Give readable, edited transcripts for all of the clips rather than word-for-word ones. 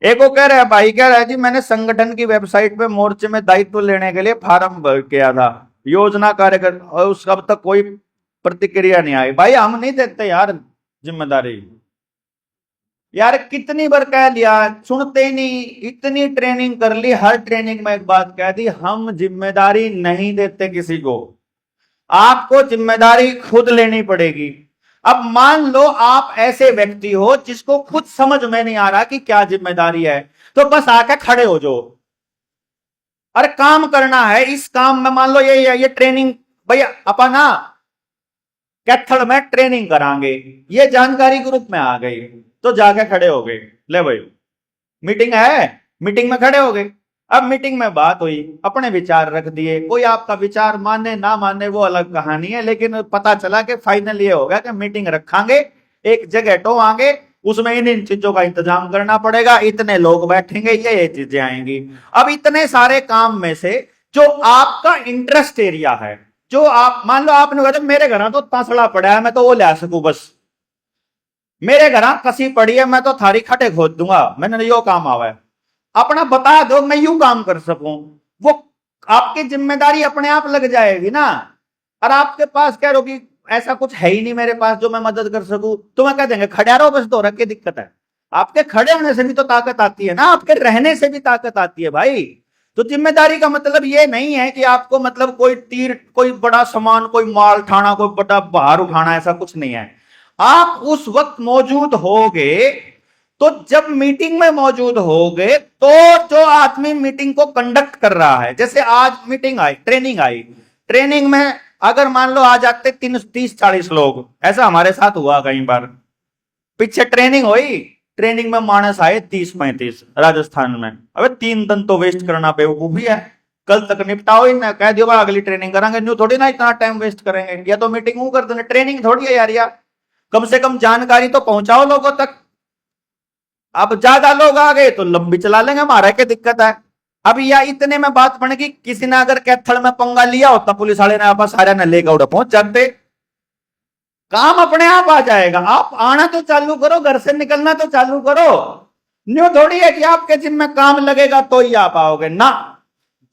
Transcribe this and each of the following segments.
एक वो कह रहा है, भाई कह रहा है जी मैंने संगठन की वेबसाइट पे मोर्चे में दायित्व लेने के लिए फार्म भर किया था, योजना कार्यक्रम, और उसका अब तक कोई प्रतिक्रिया नहीं आई। भाई हम नहीं देते यार जिम्मेदारी। यार कितनी बार कह लिया, सुनते ही नहीं। इतनी ट्रेनिंग कर ली, हर ट्रेनिंग में एक बात कह दी, हम जिम्मेदारी नहीं देते किसी को, आपको जिम्मेदारी खुद लेनी पड़ेगी। अब मान लो आप ऐसे व्यक्ति हो जिसको खुद समझ में नहीं आ रहा कि क्या जिम्मेदारी है, तो बस आके खड़े हो जाओ। अरे काम करना है, इस काम में मान लो ये ट्रेनिंग, भैया अपन ना कैथल में ट्रेनिंग करांगे, ये जानकारी ग्रुप में आ गई, तो जाके खड़े हो गए, ले भाई मीटिंग है, मीटिंग में खड़े हो गए। अब मीटिंग में बात हुई, अपने विचार रख दिए, कोई आपका विचार माने ना माने वो अलग कहानी है, लेकिन पता चला कि फाइनल ये हो गया कि मीटिंग रखांगे, एक जगह टोवांगे, उसमें इन चीजों का इंतजाम करना पड़ेगा, इतने लोग बैठेंगे, ये चीजें आएंगी। अब इतने सारे काम में से जो आपका इंटरेस्ट एरिया है, जो आप मान लो आपने कहा मेरे घर तो तासड़ा पड़ा है, मैं तो वो ले सकूं, बस मेरे घर कसी पड़ी है, मैं तो थारी खटे खोद दूंगा, मैंने यो काम आवा है, अपना बता दो मैं यूं काम कर सकूं, वो आपकी जिम्मेदारी अपने आप लग जाएगी ना। और आपके पास कह रहे हो कि ऐसा कुछ है ही नहीं मेरे पास जो मैं मदद कर सकूं, तो मैं कह देंगे खड़े रहो बस, तो रख के दिक्कत है। आपके खड़े होने से भी तो ताकत आती है ना, आपके रहने से भी ताकत आती है भाई। तो जिम्मेदारी का मतलब ये नहीं है कि आपको मतलब कोई तीर, कोई बड़ा सामान, कोई माल उठाना, कोई बड़ा भार उठाना, ऐसा कुछ नहीं है। आप उस वक्त मौजूद होगे, तो जब मीटिंग में मौजूद होगे, तो जो आदमी मीटिंग को कंडक्ट कर रहा है, जैसे आज meeting I, training I, training में अगर मान लो आ जाते 30-40 लोग, ऐसा हमारे साथ हुआ कई बार, पीछे ट्रेनिंग हुई, ट्रेनिंग में मानस आए 30-35 राजस्थान में, अबे 3 दिन तो वेस्ट करना बेवकूफी है, कल तक निपटाओ ही ना, कह दियो भाई अगली ट्रेनिंग करांगे, न्यू थोड़ी ना इतना टाइम वेस्ट करेंगे, या तो मीटिंग कर देना, ट्रेनिंग थोड़ी है यार, कम से कम जानकारी तो पहुंचाओ लोगों तक। अब ज्यादा लोग आ गए तो लंबी चला लेंगे, हमारा क्या दिक्कत है। अब या इतने में बात बन गई, किसी ने अगर कैथल में पंगा लिया होता, पुलिस वाले ने आप सारे ने लेकर उड़ा पहुंच जाते, काम अपने आप आ जाएगा। आप आना तो चालू करो, घर से निकलना तो चालू करो, न्यू थोड़ी है कि आपके जिम में काम लगेगा तो ही आप आओगे ना।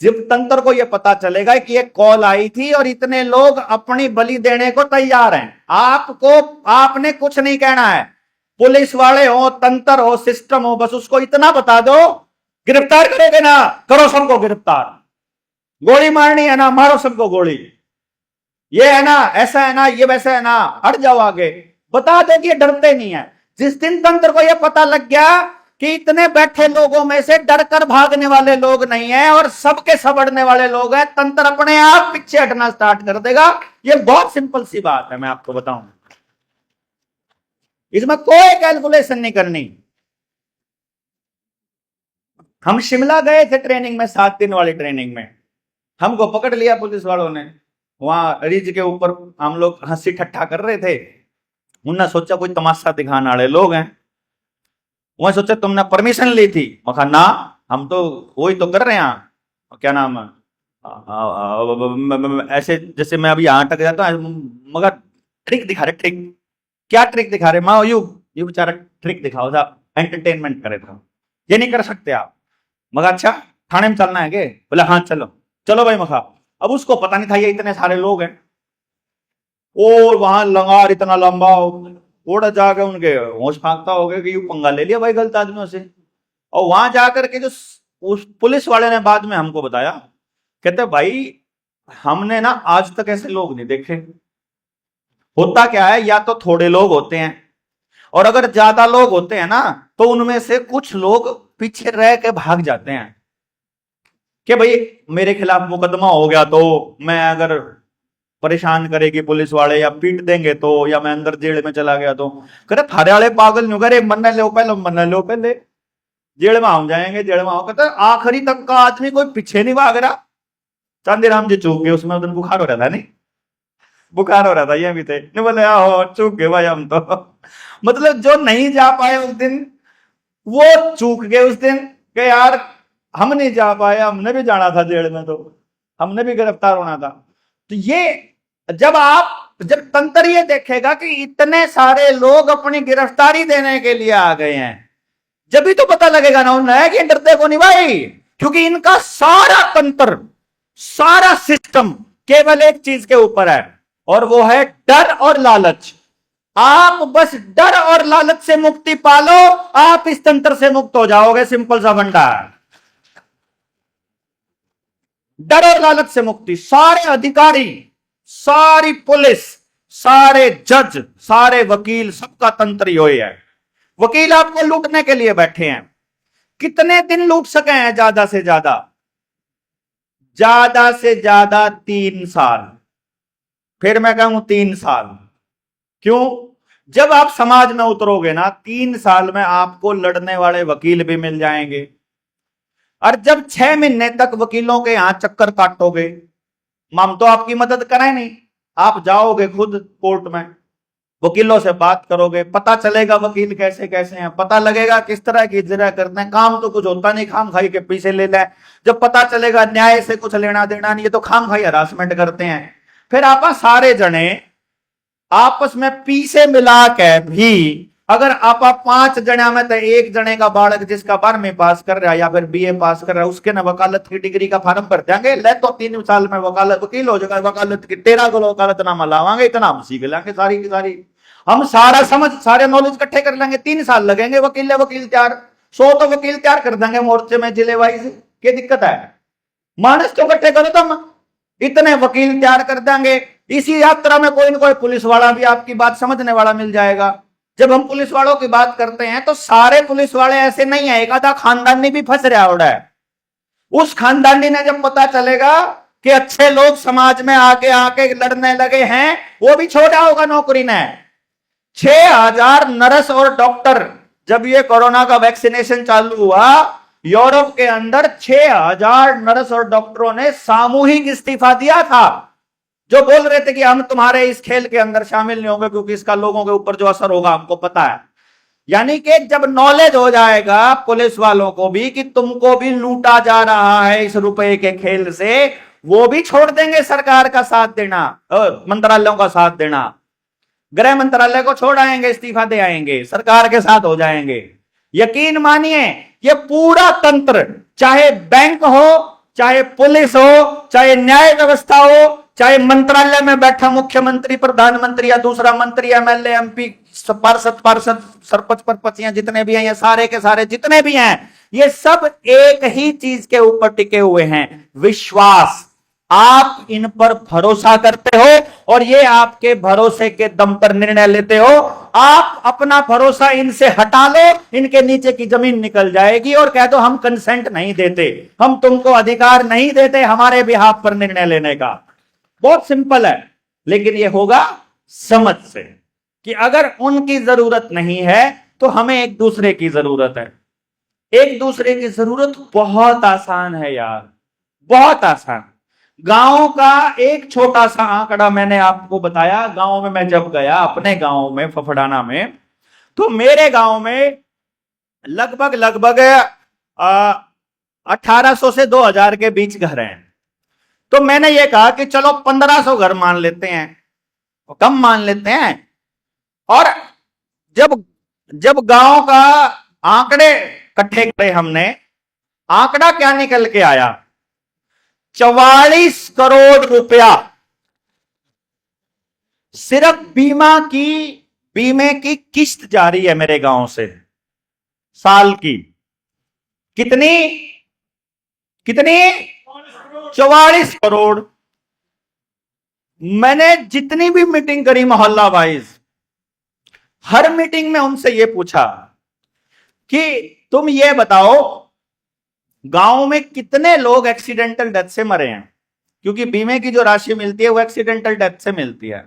जब तंत्र को यह पता चलेगा कि एक कॉल आई थी और इतने लोग अपनी बलि देने को तैयार हैं, आपको आपने कुछ नहीं कहना है, पुलिस वाले हो, तंत्र हो, सिस्टम हो, बस उसको इतना बता दो, गिरफ्तार करोगे ना, करो सबको गिरफ्तार, गोली मारनी है ना, मारो सबको गोली, ये है ना, ऐसा है ना, ये वैसा है ना, हट जाओ आगे, बता दो कि ये डरते नहीं है। जिस दिन तंत्र को यह पता लग गया कि इतने बैठे लोगों में से डरकर भागने वाले लोग नहीं है और सबके सबड़ने वाले लोग हैं, तंत्र अपने आप पीछे हटना स्टार्ट कर देगा। ये बहुत सिंपल सी बात है, मैं आपको बताऊं, इसमें कोई कैलकुलेशन नहीं करनी। हम शिमला गए थे ट्रेनिंग में, 7 दिन वाली ट्रेनिंग में, हमको पकड़ लिया पुलिस वालों ने, वहां रिज के ऊपर हम लोग हंसी ठट्ठा कर रहे थे, उन्होंने सोचा कोई तमाशा दिखाने वाले लोग हैं, वहां सोचा तुमने परमिशन ली थी, मैं कहा ना, हम तो वही तो कर रहे हैं, क्या नाम है, ऐसे जैसे मैं अभी यहाँ अटक जाता हूँ, मगर ट्रिक दिखा रहे, ट्रिक, क्या ट्रिक दिखा रहे, माँ यू बेचारा ट्रिक दिखाओ था, एंटरटेनमेंट करे था, ये नहीं कर सकते आप। मगर अच्छा थाने में चलना है क्या, बोला हाँ चलो, चलो भाई मखा। अब उसको पता नहीं था ये इतने सारे लोग हैं, और वहां लंगार इतना लंबा, उड़ जाके उनके होश फांकता हो गया कि यू पंगा ले लिया भाई गलत आदमियों से। और वहां जाकर के जो उस पुलिस वाले ने बाद में हमको बताया, कहते भाई हमने ना आज तक ऐसे लोग नहीं देखे, होता क्या है, या तो थोड़े लोग होते हैं, और अगर ज्यादा लोग होते हैं ना, तो उनमें से कुछ लोग पीछे रह के भाग जाते हैं कि भाई मेरे खिलाफ मुकदमा हो गया तो, मैं अगर परेशान करेगी पुलिस वाले या पीट देंगे तो, या मैं अंदर जेल में चला गया तो, करे थारे वाले पागल नहीं करे, मरने लो पहले, मरने लो पहले, जेल में हम जाएंगे, जेल में आओ, कहते आखिरी तक का आदमी कोई पीछे नहीं भाग रहा। चांदीराम जी चूक गए उसमें, उस दिन बुखार हो रहा था, नहीं बुखार हो रहा था, ये भी थे, नहीं बोले आहो चूक गए भाई हम तो मतलब जो नहीं जा पाए उस दिन, वो चूक गए उस दिन, कि यार हम नहीं जा पाए, हमने भी जाना था जेल में, तो हमने भी गिरफ्तार होना था। तो ये जब तंत्र ये देखेगा कि इतने सारे लोग अपनी गिरफ्तारी देने के लिए आ गए हैं, जब भी तो पता लगेगा ना उन्हें कि डरते को नहीं भाई, क्योंकि इनका सारा तंत्र, सारा सिस्टम केवल एक चीज के ऊपर है, और वो है डर और लालच। आप बस डर और लालच से मुक्ति पालो, आप इस तंत्र से मुक्त हो जाओगे। सिंपल सा फंडा है, डर और लालच से मुक्ति। सारे अधिकारी, सारी पुलिस, सारे जज, सारे वकील, सबका तंत्र यही है। वकील आपको लूटने के लिए बैठे हैं। कितने दिन लूट सके हैं? ज्यादा से ज्यादा, ज्यादा से ज्यादा 3 साल। फिर मैं कहूं 3 साल। क्यों? जब आप समाज में उतरोगे ना, 3 साल में आपको लड़ने वाले वकील भी मिल जाएंगे। और जब 6 महीने तक वकीलों के यहां चक्कर काटोगे, हम तो आपकी मदद करें नहीं, आप जाओगे खुद कोर्ट में, वकीलों से बात करोगे, पता चलेगा वकील कैसे कैसे हैं, पता लगेगा किस तरह की इजरा करते हैं। काम तो कुछ होता नहीं, खाम खाई के पीछे ले लें। जब पता चलेगा न्याय से कुछ लेना देना नहीं, ये तो खाम खाई हरासमेंट करते हैं। फिर आप सारे जने आपस में पीछे मिला के भी, अगर आप 5 जने में तो एक जने का बालक जिसका 12वीं पास कर रहा है या फिर BA पास कर रहा है, उसके ना वकालत की डिग्री का फार्म भर देंगे, ले तो 3 साल में वकालत वकील हो जाएगा। वकालत की 13 को वकालतनामा लावांगे, इतना हम सीख लेंगे सारी की सारी। हम सारा समझ, सारे नॉलेज इकट्ठे कर लेंगे। 3 साल लगेंगे, वकील तैयार। 100 तो वकील तैयार कर देंगे मोर्चे में, जिले वाइज। क्या दिक्कत है? मानस तो इकट्ठे करो तुम, इतने वकील तैयार कर देंगे। इसी यात्रा में कोई ना कोई पुलिस वाला भी आपकी बात समझने वाला मिल जाएगा। जब हम पुलिस वालों की बात करते हैं तो सारे पुलिस वाले ऐसे नहीं है, एक आधा खानदानी भी फंस रहा होड़ा है। उस खानदानी ने जब पता चलेगा कि अच्छे लोग समाज में आके आके लड़ने लगे हैं, वो भी छोड़ा होगा नौकरी ने। 6000 नर्स और डॉक्टर, जब ये कोरोना का वैक्सीनेशन चालू हुआ, यूरोप के अंदर 6000 नर्स और डॉक्टरों ने सामूहिक इस्तीफा दिया था, जो बोल रहे थे कि हम तुम्हारे इस खेल के अंदर शामिल नहीं होंगे, क्योंकि इसका लोगों के ऊपर जो असर होगा हमको पता है। यानी कि जब नॉलेज हो जाएगा पुलिस वालों को भी कि तुमको भी लूटा जा रहा है इस रुपए के खेल से, वो भी छोड़ देंगे सरकार का साथ देना, मंत्रालयों का साथ देना। गृह मंत्रालय को छोड़ आएंगे, इस्तीफा दे आएंगे, सरकार के साथ हो जाएंगे। यकीन मानिए, ये पूरा तंत्र, चाहे बैंक हो, चाहे पुलिस हो, चाहे न्याय व्यवस्था हो, चाहे मंत्रालय में बैठा मुख्यमंत्री, प्रधानमंत्री या दूसरा मंत्री, MLA, MP, पार्षद, सरपंच, परपचियां जितने भी हैं, ये सारे के सारे जितने भी हैं, ये सब एक ही चीज के ऊपर टिके हुए हैं, विश्वास। आप इन पर भरोसा करते हो और ये आपके भरोसे के दम पर निर्णय लेते हो। आप अपना भरोसा इनसे हटा लो, इनके नीचे की जमीन निकल जाएगी, और कह दो हम कंसेंट नहीं देते, हम तुमको अधिकार नहीं देते हमारे बिहाफ पर निर्णय लेने का। बहुत सिंपल है, लेकिन यह होगा समझ से कि अगर उनकी जरूरत नहीं है तो हमें एक दूसरे की जरूरत है। एक दूसरे की जरूरत बहुत आसान है यार, बहुत आसान। गांव का एक छोटा सा आंकड़ा मैंने आपको बताया। गांव में मैं जब गया, अपने गांव में फफड़ाना में, तो मेरे गांव में लगभग 1800 से 2000 के बीच घर हैं। तो मैंने ये कहा कि चलो 1500 घर मान लेते हैं, कम मान लेते हैं। और जब गांव का आंकड़े इकट्ठे करे हमने, आंकड़ा क्या निकल के आया? 44 करोड़ रुपया सिर्फ बीमे की किस्त जारी है मेरे गांव से साल की। कितनी 44 करोड़। मैंने जितनी भी मीटिंग करी मोहल्ला वाइज, हर मीटिंग में उनसे यह पूछा कि तुम ये बताओ गांव में कितने लोग एक्सीडेंटल डेथ से मरे हैं, क्योंकि बीमे की जो राशि मिलती है वो एक्सीडेंटल डेथ से मिलती है।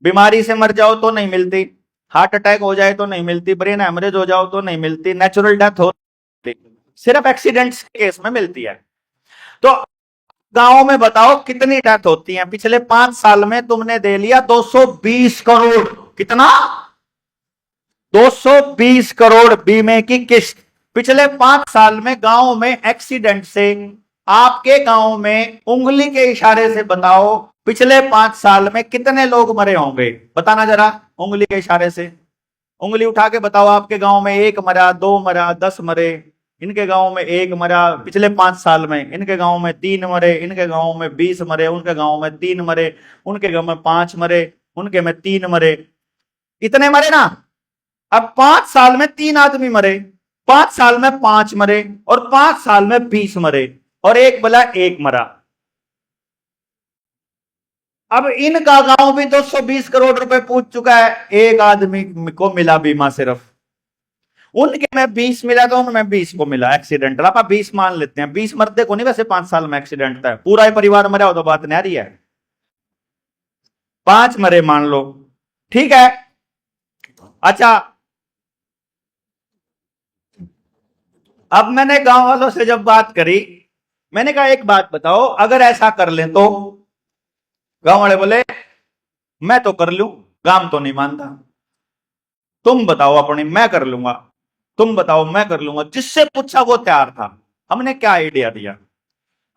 बीमारी से मर जाओ तो नहीं मिलती, हार्ट अटैक हो जाए तो नहीं मिलती, ब्रेन हेमरेज हो जाओ तो नहीं मिलती, नेचुरल डेथ हो, सिर्फ एक्सीडेंट्स के केस में मिलती है। तो गांव में बताओ कितनी डेथ होती है? पिछले 5 साल में तुमने दे लिया 220 करोड़। कितना? 220 करोड़ बीमे की किस्त। पिछले 5 साल में गांव में एक्सीडेंट से, आपके गांव में उंगली के इशारे से बताओ पिछले 5 साल में कितने लोग मरे होंगे? बताना जरा उंगली के इशारे से। उंगली उठा के बताओ, आपके गांव में 1 मरा, 2 मरा, 10 मरे? इनके गांव में 1 मरा पिछले 5 साल में, इनके गांव में 3 मरे, इनके गांव में 20 मरे, उनके गांव में 3 मरे, उनके गांव में 5 मरे, उनके में 3 मरे। इतने मरे ना। अब 5 साल में 3 आदमी मरे, 5 साल में 5 मरे, और 5 साल में 20 मरे, और एक बोला 1 मरा। अब इनका गांव भी 220 करोड़ रुपए पूछ चुका है, एक आदमी को मिला बीमा सिर्फ। उनके में 20 मिला तो उनमें 20 को मिला एक्सीडेंटल। आप 20 मान लेते हैं, 20 मरते को नहीं वैसे 5 साल में एक्सीडेंट है, पूरा ही परिवार मरा हो तो बात नहीं आ रही है। 5 मरे मान लो, ठीक है। अच्छा, अब मैंने गांव वालों से जब बात करी, मैंने कहा एक बात बताओ, अगर ऐसा कर लें तो? गांव वाले बोले मैं तो कर लूं, गांव तो नहीं मानता। तुम बताओ अपनी, मैं कर लूंगा। तुम बताओ, मैं कर लूंगा। जिससे पूछा वो तैयार था। हमने क्या आइडिया दिया?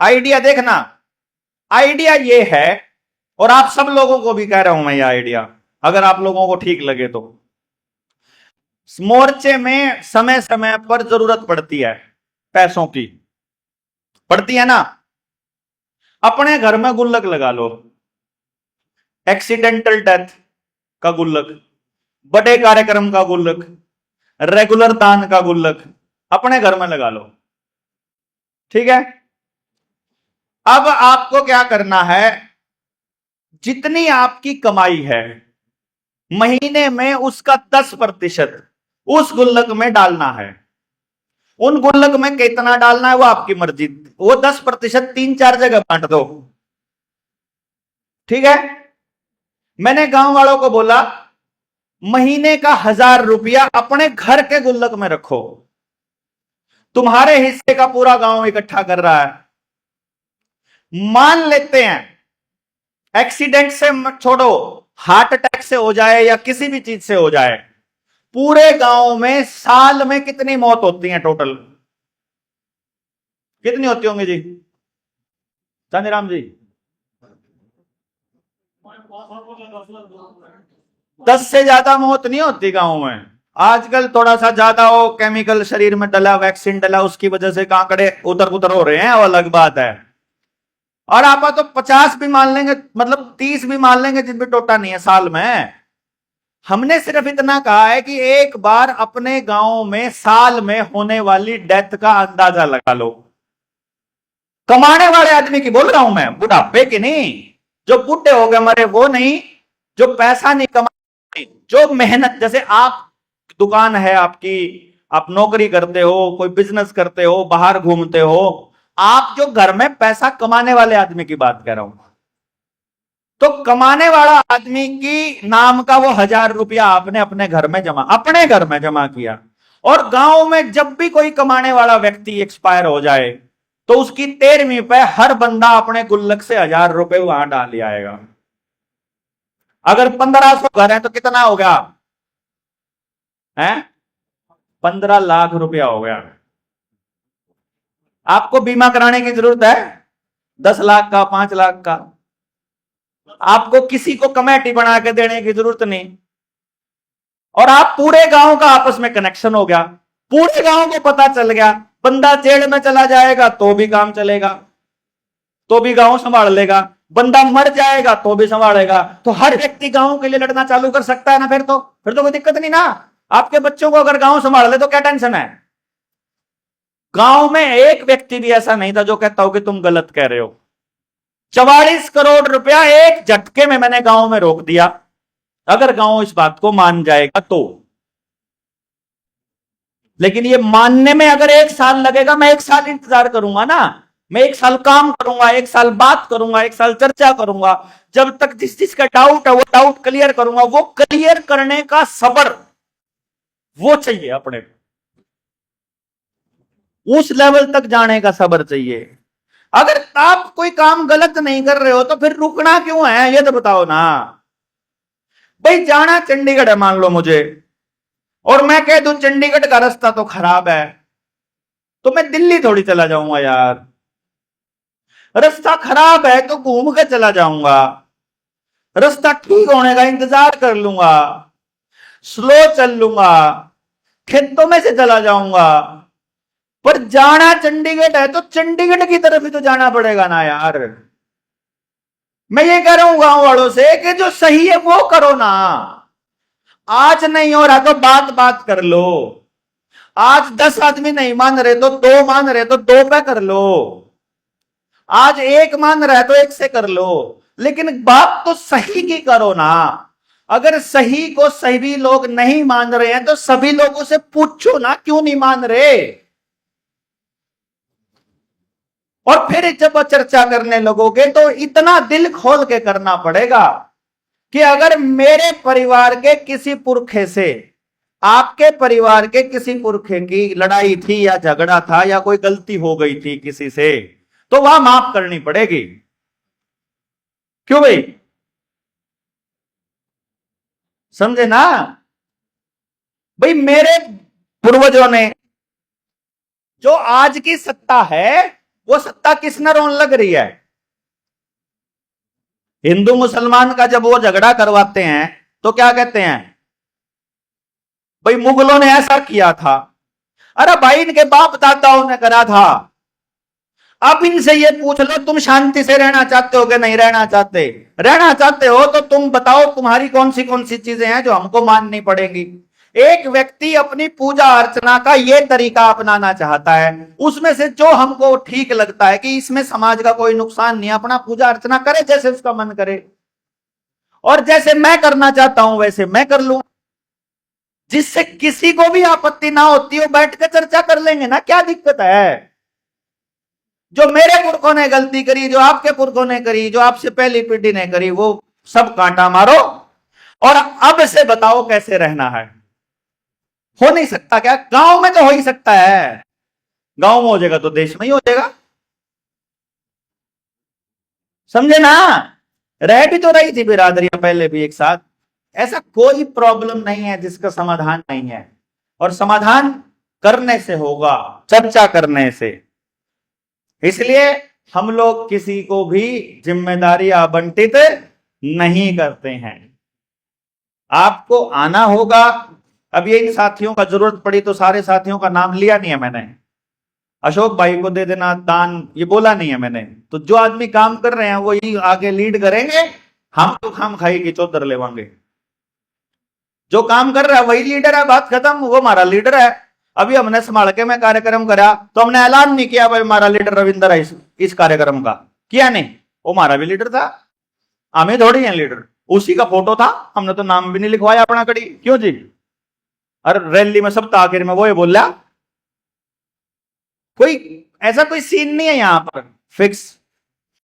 आइडिया देखना, आइडिया ये है, और आप सब लोगों को भी कह रहा हूं मैं ये आइडिया, अगर आप लोगों को ठीक लगे तो। मोर्चे में समय समय पर जरूरत पड़ती है पैसों की, पड़ती है ना। अपने घर में गुल्लक लगा लो, एक्सीडेंटल डेथ का गुल्लक, बड़े कार्यक्रम का गुल्लक, रेगुलर दान का गुल्लक अपने घर में लगा लो, ठीक है। अब आपको क्या करना है, जितनी आपकी कमाई है महीने में उसका 10% उस गुल्लक में डालना है। उन गुल्लक में कितना डालना है वो आपकी मर्जी, वो 10% 3-4 जगह बांट दो, ठीक है। मैंने गांव वालों को बोला महीने का 1000 रुपया अपने घर के गुल्लक में रखो। तुम्हारे हिस्से का पूरा गांव इकट्ठा कर रहा है। मान लेते हैं एक्सीडेंट से छोड़ो, हार्ट अटैक से हो जाए या किसी भी चीज से हो जाए, पूरे गांव में साल में कितनी मौत होती है टोटल? कितनी होती होंगी जी चांदीराम जी? 10 से ज्यादा मौत नहीं होती गांव में। आजकल थोड़ा सा ज्यादा हो, केमिकल शरीर में डला, वैक्सीन डला, उसकी वजह से कांकड़े उधर उधर हो रहे हैं, वो अलग बात है। और आप तो 50 भी मान लेंगे, मतलब 30 भी मान लेंगे, जिन भी टोटा नहीं है साल में। हमने सिर्फ इतना कहा है कि एक बार अपने गांव में साल में होने वाली डेथ का अंदाजा लगा लो। कमाने वाले आदमी की बोल रहा हूं मैं, बुढ़ापे की नहीं। जो बूढ़े हो गए मरे वो नहीं, जो पैसा नहीं कमा, जो मेहनत, जैसे आप दुकान है आपकी, आप नौकरी करते हो, कोई बिजनेस करते हो, बाहर घूमते हो, आप जो घर में पैसा कमाने वाले आदमी की बात कर रहा हूं। तो कमाने वाला आदमी की नाम का वो 1000 रुपया आपने अपने घर में जमा, अपने घर में जमा किया, और गांव में जब भी कोई कमाने वाला व्यक्ति एक्सपायर हो जाए तो उसकी 13वीं पे हर बंदा अपने गुल्लक से 1000 रुपए वहां डाल ले आएगा। अगर 1500 घर है तो कितना हो गया है? 15 लाख रुपया हो गया। आपको बीमा कराने की जरूरत है 10 लाख का, 5 लाख का। आपको किसी को कमेटी बना के देने की जरूरत नहीं, और आप पूरे गांव का आपस में कनेक्शन हो गया, पूरे गांव को पता चल गया। बंदा जेल में चला जाएगा तो भी काम चलेगा, तो भी गांव संभाल लेगा। बंदा मर जाएगा तो भी संभालेगा। तो हर व्यक्ति गांव के लिए लड़ना चालू कर सकता है ना, फिर तो कोई दिक्कत नहीं ना। आपके बच्चों को अगर गांव संभाल ले तो क्या टेंशन है? गांव में एक व्यक्ति भी ऐसा नहीं था जो कहता हो कि तुम गलत कह रहे हो। 44 करोड़ रुपया एक झटके में मैंने गांव में रोक दिया, अगर गांव इस बात को मान जाएगा तो। लेकिन ये मानने में अगर 1 साल लगेगा, मैं 1 साल इंतजार करूंगा ना। मैं 1 साल काम करूंगा, 1 साल बात करूंगा, 1 साल चर्चा करूंगा, जब तक जिस जिसका डाउट है वो डाउट क्लियर करूंगा। वो क्लियर करने का सब्र वो चाहिए अपने, उस लेवल तक जाने का सब्र चाहिए। अगर आप कोई काम गलत नहीं कर रहे हो तो फिर रुकना क्यों है, ये तो बताओ ना। भाई जाना चंडीगढ़ है मान लो मुझे, और मैं कह दूं चंडीगढ़ का रास्ता तो खराब है, तो मैं दिल्ली थोड़ी चला जाऊंगा यार। रास्ता खराब है तो घूम के चला जाऊंगा, रास्ता ठीक होने का इंतजार कर लूंगा। स्लो चल लूंगा, खेतों में से चला जाऊंगा, पर जाना चंडीगढ़ है तो चंडीगढ़ की तरफ ही तो जाना पड़ेगा ना यार। मैं ये कह रहा हूं गांव वालों से कि जो सही है वो करो ना। आज नहीं हो रहा तो बात बात कर लो। आज 10 आदमी नहीं मान रहे तो 2 मान रहे तो 2 पे कर लो। आज एक मान रहा है तो एक से कर लो, लेकिन बात तो सही की करो ना। अगर सही को सभी लोग नहीं मान रहे हैं तो सभी लोगों से पूछो ना क्यों नहीं मान रहे। और फिर जब चर्चा करने लगोगे तो इतना दिल खोल के करना पड़ेगा कि अगर मेरे परिवार के किसी पुरखे से आपके परिवार के किसी पुरखे की लड़ाई थी या झगड़ा था या कोई गलती हो गई थी किसी से, तो वह माफ करनी पड़ेगी। क्यों भाई, समझे ना? भाई मेरे पूर्वजों ने जो आज की सत्ता है वो सत्ता किस नरोन लग रही है? हिंदू मुसलमान का जब वो झगड़ा करवाते हैं तो क्या कहते हैं? भाई मुगलों ने ऐसा किया था। अरे भाई इनके बाप दादाओं ने करा था। अब इनसे ये पूछ लो तुम शांति से रहना चाहते हो कि नहीं रहना चाहते? रहना चाहते हो तो तुम बताओ तुम्हारी कौन सी चीजें हैं जो हमको माननी पड़ेगी। एक व्यक्ति अपनी पूजा अर्चना का ये तरीका अपनाना चाहता है, उसमें से जो हमको ठीक लगता है कि इसमें समाज का कोई नुकसान नहीं, अपना पूजा अर्चना करे जैसे उसका मन करे, और जैसे मैं करना चाहता हूं वैसे मैं कर लूं, जिससे किसी को भी आपत्ति ना होती हो। बैठ कर चर्चा कर लेंगे ना, क्या दिक्कत है? जो मेरे पुरखों ने गलती करी, जो आपके पुरखों ने करी, जो आपसे पहली पीढ़ी ने करी, वो सब कांटा मारो और अब से बताओ कैसे रहना है। हो नहीं सकता क्या? गांव में तो हो ही सकता है, गांव में हो जाएगा तो देश में ही हो जाएगा। समझे ना? रह भी तो रही थी बिरादरियां पहले भी एक साथ। ऐसा कोई प्रॉब्लम नहीं है जिसका समाधान नहीं है, और समाधान करने से होगा, चर्चा करने से। इसलिए हम लोग किसी को भी जिम्मेदारी आवंटित नहीं करते हैं। आपको आना होगा। अब ये इन साथियों का जरूरत पड़ी तो सारे साथियों का नाम लिया नहीं है मैंने, अशोक भाई को दे देना दान ये बोला नहीं है मैंने। तो जो आदमी काम कर रहे हैं वो ही आगे लीड करेंगे, हम तो खाम खाई की चौधर लेवांगे। जो काम कर रहा है वही लीडर है, बात खत्म, वो हमारा लीडर है। अभी हमने संभाल के मैं कार्यक्रम करा तो हमने ऐलान नहीं किया भाई हमारा लीडर रविंदर है इस कार्यक्रम का, किया नहीं। वो हमारा भी लीडर था, हमें थोड़ी है लीडर, उसी का फोटो था, हमने तो नाम भी नहीं लिखवाया अपना कड़ी। क्यों जी? अरे रैली में सब आखिर में वो ये बोल रहा, कोई ऐसा कोई सीन नहीं है यहां पर फिक्स।